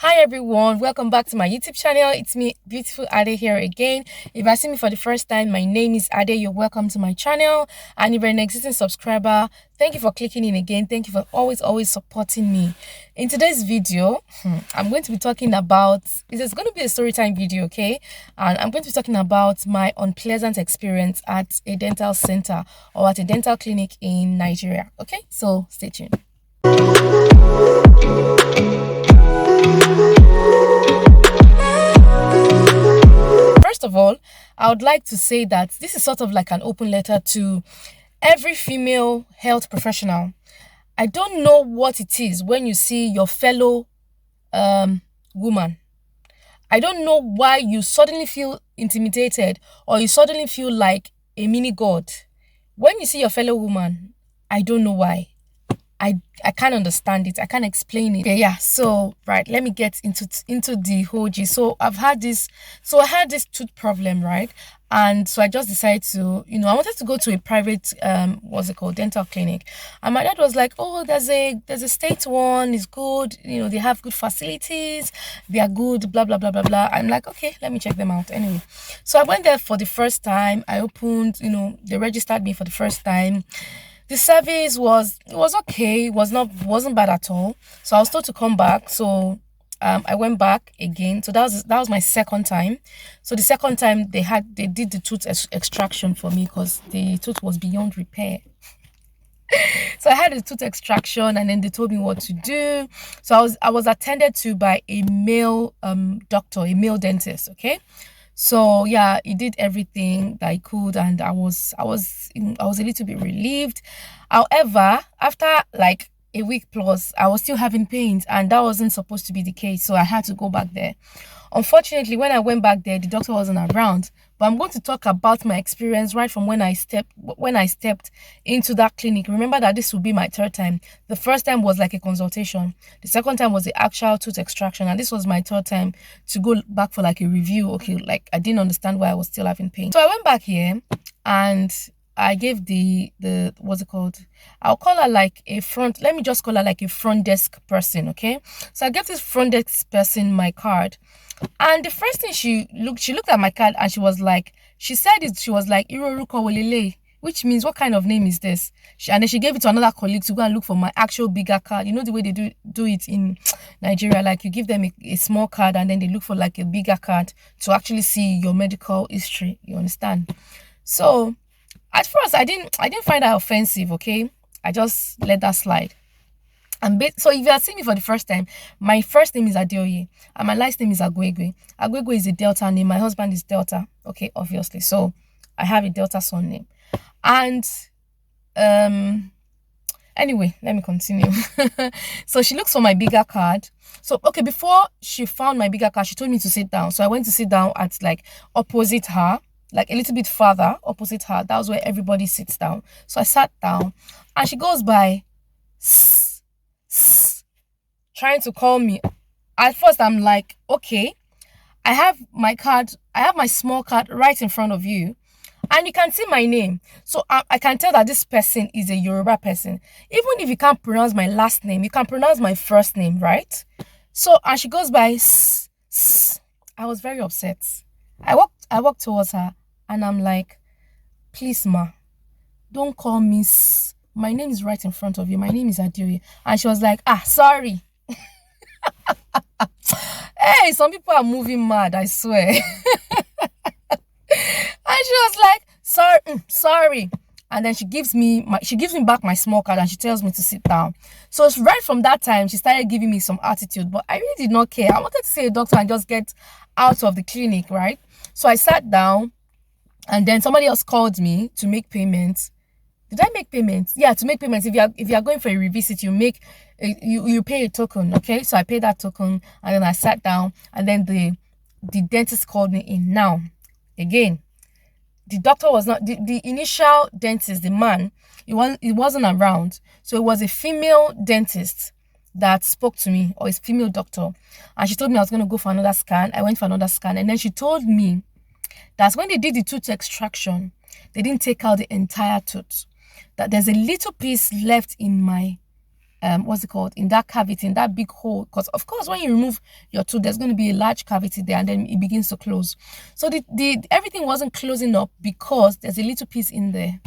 Hi everyone, welcome back to my YouTube channel. It's me, beautiful Ade, here again. If I see me for the first time, my name is Ade. You're welcome to my channel. And if you're an existing subscriber, thank you for clicking in again. Thank you for always supporting me. In today's video, I'm going to be talking about, it's going to be a story time video, okay? And I'm going to be talking about my unpleasant experience at a dental center or at a dental clinic in Nigeria, okay? So stay tuned. First of all, I would like to say that this is sort of like an open letter to every female health professional. I don't know what it is when you see your fellow woman. I don't know why you suddenly feel intimidated or you suddenly feel like a mini god. When you see your fellow woman, I don't know why. I can't understand it. I can't explain it. Okay, yeah. So right, let me get into the whole G. So I had this tooth problem, right? And so I just decided to, I wanted to go to a private what's it called, dental clinic. And my dad was like, oh, there's a state one, it's good, they have good facilities, they are good, blah blah blah blah blah. I'm like, okay, let me check them out. Anyway, so I went there for the first time. I opened, they registered me for the first time. The service was okay. It wasn't bad at all. So I was told to come back. So I went back again. So that was my second time. So the second time they did the tooth extraction for me because the tooth was beyond repair. So I had a tooth extraction and then they told me what to do. So I was attended to by a male doctor, a male dentist, okay? So yeah, he did everything that he could, and I was a little bit relieved. However, after like a week plus, I was still having pains, and that wasn't supposed to be the case. So I had to go back there. Unfortunately, when I went back there, the doctor wasn't around. But I'm going to talk about my experience right from when I stepped into that clinic. Remember that this will be my third time. The first time was like a consultation. The second time was the actual tooth extraction, and this was my third time to go back for like a review. Okay, like I didn't understand why I was still having pain. So I went back here and I gave the what's it called? I'll call her like a front. Let me just call her like a front desk person, okay? So I gave this front desk person my card, and the first thing she looked at my card and she was like, Iroruko Wolele, which means what kind of name is this? And then she gave it to another colleague to go and look for my actual bigger card. You know the way they do it in Nigeria, like you give them a small card and then they look for like a bigger card to actually see your medical history. You understand? So at first, I didn't find that offensive, okay? I just let that slide. So if you are seeing me for the first time, my first name is Adeoye and my last name is Agwegwe. Agwegwe is a Delta name. My husband is Delta, okay, obviously. So I have a Delta son name. And anyway, let me continue. So she looks for my bigger card. So okay, before she found my bigger card, she told me to sit down. So I went to sit down at like opposite her, like a little bit further opposite her. That was where everybody sits down. So I sat down and she goes by trying to call me. At first I'm like, okay, I have my small card right in front of you and you can see my name. So I can tell that this person is a Yoruba person. Even if you can't pronounce my last name, you can pronounce my first name, right? So and she goes by I was very upset. I walked towards her and I'm like, please ma, don't call me my name is right in front of you. My name is Adeoye. And she was like, sorry. Hey, some people are moving mad, I swear. And she was like, sorry. And then she gives me back my small card and she tells me to sit down. So right from that time, she started giving me some attitude, but I really did not care. I wanted to see a doctor and just get out of the clinic, right? So I sat down and then somebody else called me to make payments. Did I make payments? Yeah, to make payments. If you are going for a revisit, you pay a token, okay? So I paid that token and then I sat down and then the dentist called me in. Now, again, the doctor was not the initial dentist, the man, he wasn't around. So it was a female dentist that spoke to me, or a female doctor, and she told me I was going to go for another scan. I went for another scan and then she told me that when they did the tooth extraction, they didn't take out the entire tooth, that there's a little piece left in my what's it called, in that cavity, in that big hole, because of course when you remove your tooth, there's going to be a large cavity there, and then it begins to close. So the everything wasn't closing up because there's a little piece in there.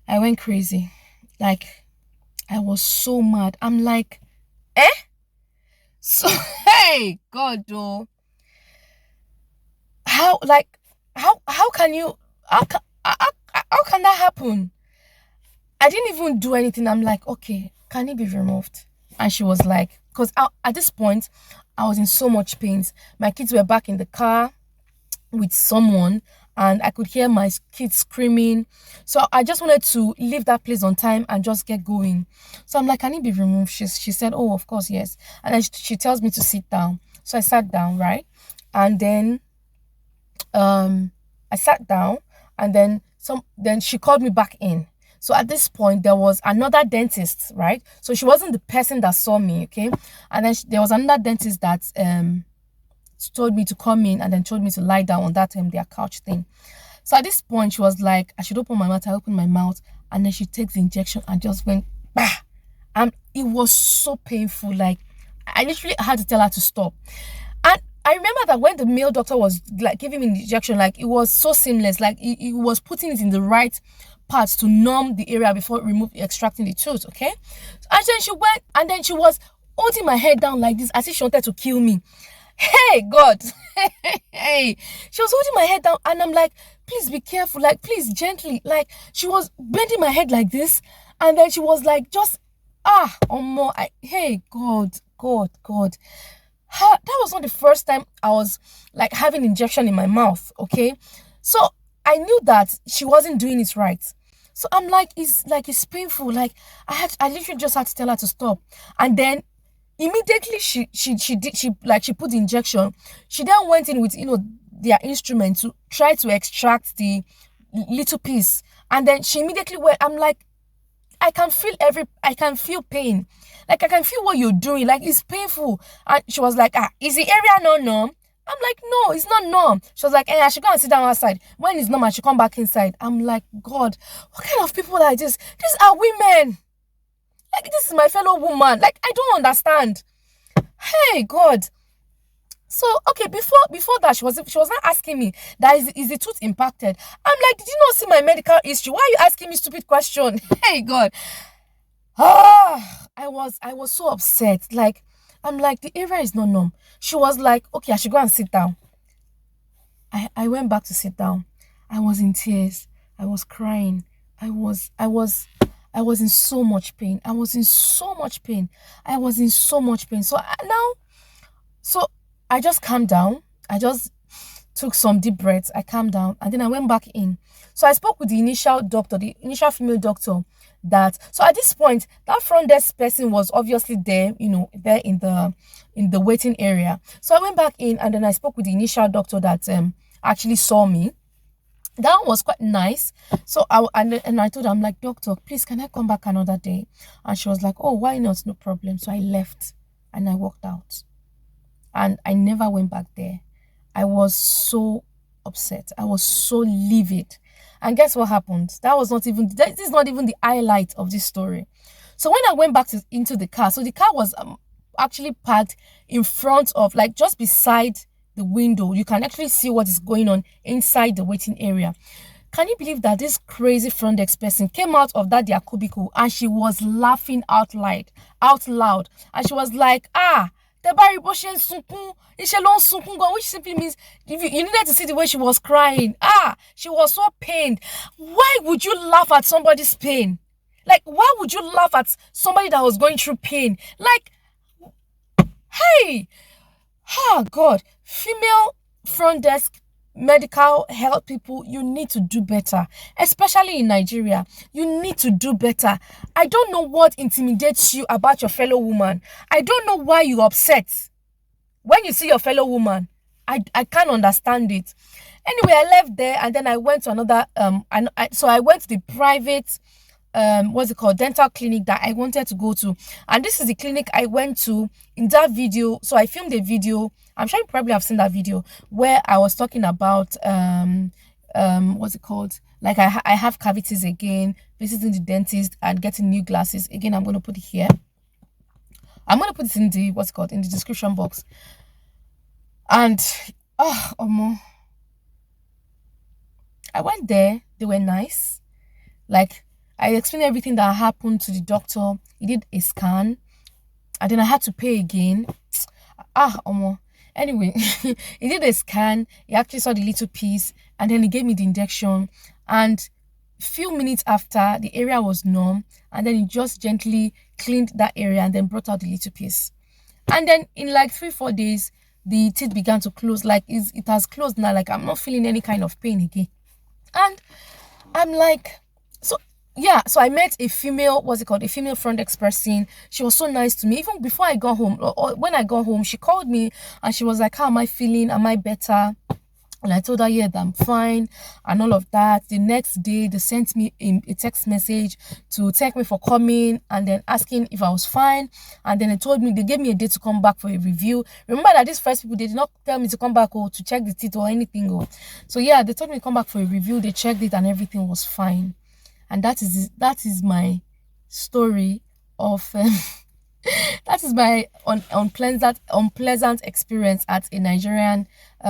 I went crazy. Like, I was so mad. I'm like, eh? So hey, God, though, how, like, how can you, how can that happen? I didn't even do anything. I'm like, okay, can it be removed? And she was like, because at this point, I was in so much pain. My kids were back in the car with someone, and I could hear my kids screaming. So I just wanted to leave that place on time and just get going. So I'm like, can it be removed? She said, oh, of course, yes. And then she tells me to sit down. So I sat down, right? And then I sat down, and then she called me back in. So at this point, there was another dentist, right? So she wasn't the person that saw me, okay? And then there was another dentist that told me to come in, and then told me to lie down on that their couch thing. So at this point, she was like, I should open my mouth. I opened my mouth, and then she takes the injection and just went, bah! And it was so painful. Like, I literally had to tell her to stop. And I remember that when the male doctor was like giving me the injection, like, it was so seamless. Like, he was putting it in the right parts to numb the area before extracting the tooth, okay? And then she went, and then she was holding my head down like this, as if she wanted to kill me. Hey, God. Hey, she was holding my head down, and I'm like, please be careful, like, please, gently. Like, she was bending my head like this, and then she was like, just, hey, God. That was not the first time I was like having injection in my mouth, okay? So I knew that she wasn't doing it right. So I'm like, it's painful. Like, I literally just had to tell her to stop. And then immediately she put the injection. She then went in with, their instrument to try to extract the little piece. And then she immediately went, I'm like, I can feel pain. Like, I can feel what you're doing. Like, it's painful. And she was like, is the area not numb? I'm like, no, it's not numb. She was like, I should go and sit down outside. When it's numb, I should come back inside. I'm like, God, what kind of people are this? These are women. Like, this is my fellow woman. Like, I don't understand. Hey, God. So, okay, before that, she was not asking me that is the tooth impacted. I'm like, did you not see my medical history? Why are you asking me stupid question? Hey, God. I was so upset. Like, I'm like, the area is not numb. She was like, okay, I should go and sit down. I went back to sit down. I was in tears. I was crying. I was in so much pain. So I just calmed down. I just took some deep breaths. I calmed down, and then I went back in. So I spoke with the initial female doctor. So at this point, that front desk person was obviously there, there in the waiting area. So I went back in, and then I spoke with the initial doctor that actually saw me. That was quite nice. So I told her, I'm like, doctor, please, can I come back another day? And she was like, oh, why not? No problem. So I left, and I walked out, and I never went back there. I was so upset. I was so livid. And guess what happened? This is not even the highlight of this story. So when I went back into the car, so the car was actually parked in front of, like, just beside the window. You can actually see what is going on inside the waiting area. Can you believe that this crazy front desk person came out of their cubicle, and she was laughing out loud. And she was like, which simply means you needed to see the way she was crying. She was so pained. Why would you laugh at somebody's pain? Like, why would you laugh at somebody that was going through pain? Like, hey, God, female front desk medical health people, you need to do better, especially in Nigeria. You need to do better. I don't know what intimidates you about your fellow woman. I don't know why you're upset when you see your fellow woman. I can't understand it. Anyway, I left there, and then I went to another so I went to the private dental clinic that I wanted to go to. And this is the clinic I went to in that video. So I filmed a video. I'm sure you probably have seen that video where I was talking about like I have cavities again. visiting the dentist and getting new glasses. Again, I'm going to put it here. I'm going to put it in the, what's it called, in the description box. And, I went there. They were nice. Like, I explained everything that happened to the doctor. He did a scan. And then I had to pay again. Anyway, he did a scan. He actually saw the little piece. And then he gave me the injection. And few minutes after, the area was numb. And then he just gently cleaned that area and then brought out the little piece. And then in like 3-4 days, the teeth began to close. Like, it has closed now. Like, I'm not feeling any kind of pain again. And I'm like, so I met a female, a female front desk person. She was so nice to me. Even before I got home, or when I got home, she called me and she was like, how am I feeling? Am I better? And I told her, yeah, that I'm fine and all of that. The next day, they sent me a text message to thank me for coming and then asking if I was fine. And then they gave me a day to come back for a review. Remember that these first people, they did not tell me to come back or to check the teeth or anything. So yeah, they told me to come back for a review. They checked it and everything was fine. And that is my story of that is my unpleasant experience at a Nigerian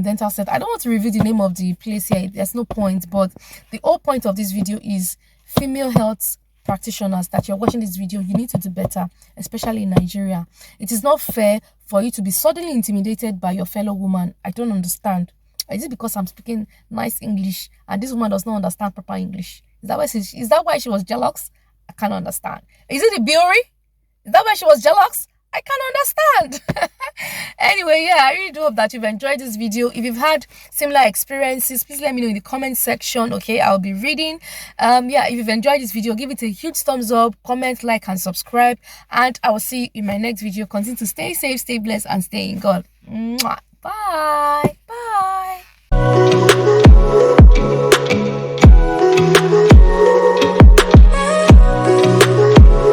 dental set. I don't want to reveal the name of the place here. There's no point. But the whole point of this video is female health practitioners that you're watching this video, you need to do better, especially in Nigeria. It is not fair for you to be suddenly intimidated by your fellow woman. I don't understand. Is it because I'm speaking nice English and this woman does not understand proper English? Is that why she was jealous? I can't understand. Is it the beauty? Is that why she was jealous? I can't understand. Anyway, yeah, I really do hope that you've enjoyed this video. If you've had similar experiences, please let me know in the comment section. Okay, I'll be reading. Yeah, if you've enjoyed this video, give it a huge thumbs up, comment, like, and subscribe. And I will see you in my next video. Continue to stay safe, stay blessed, and stay in God. Mwah. Bye.